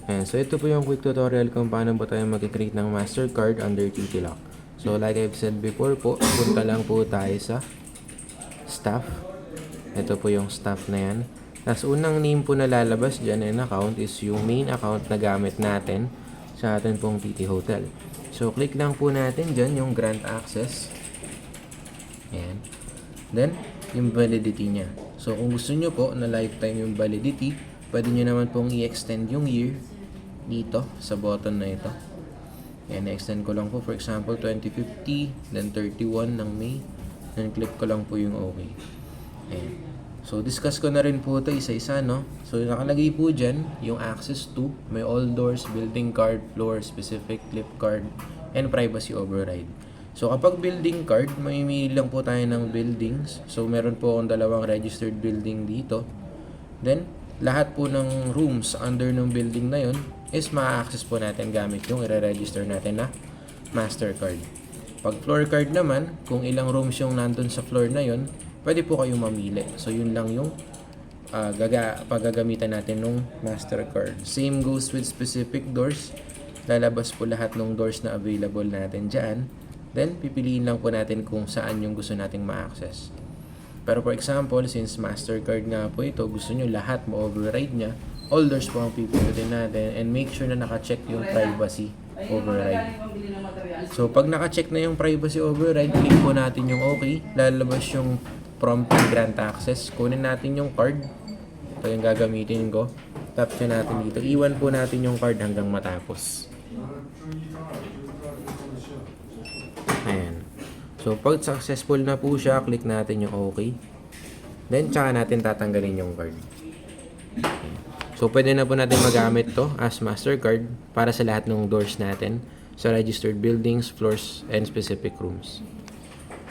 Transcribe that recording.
Ayan, so ito po yung quick tutorial kung paano po tayo mag-create ng Mastercard under TTLock. So like I've said before po, punta lang po tayo sa staff. Ito po yung staff na yan. Tapos unang name po na lalabas dyan in account is yung main account na gamit natin sa atin pong TT Hotel. So click lang po natin dyan yung grant access. Ayan. Then, yung validity niya. So kung gusto nyo po na lifetime yung validity, pwede nyo naman pong i-extend yung year dito sa button na ito. Ayan, extend ko lang po for example 2050, then 31 ng May, then click ko lang po yung OK. Ayan. So discuss ko na rin po ito isa-isa, no? So nakalagay po dyan yung access to, may all doors, building card, floor specific, clip card, and privacy override. So kapag building card, mamimili lang po tayo ng buildings. So meron po akong dalawang registered building dito. Then lahat po ng rooms under ng building na yun is ma-access po natin gamit yung i-register natin na Mastercard. Pag floor card naman, kung ilang rooms yung nandun sa floor na yun, pwede po kayong mamili. So yun lang yung paggagamitan natin ng Mastercard. Same goes with specific doors. Lalabas po lahat ng doors na available natin dyan. Then pipiliin lang po natin kung saan yung gusto nating ma-access. Pero for example, since Mastercard nga po ito, gusto nyo lahat ma-override nya, all doors po ang pipiliin natin, and make sure na naka-check yung privacy override. So pag naka-check na yung privacy override, click po natin yung OK. Lalabas yung prompt grant access. Kunin natin yung card. Ito yung gagamitin ko. Tap nyo natin dito. Iwan po natin yung card hanggang matapos. Ayan. So pag successful na po siya, click natin yung OK. Then tsaka natin tatanggalin yung card. Ayan. So pwede na po natin magamit to as Mastercard para sa lahat ng doors natin sa registered buildings, floors, and specific rooms.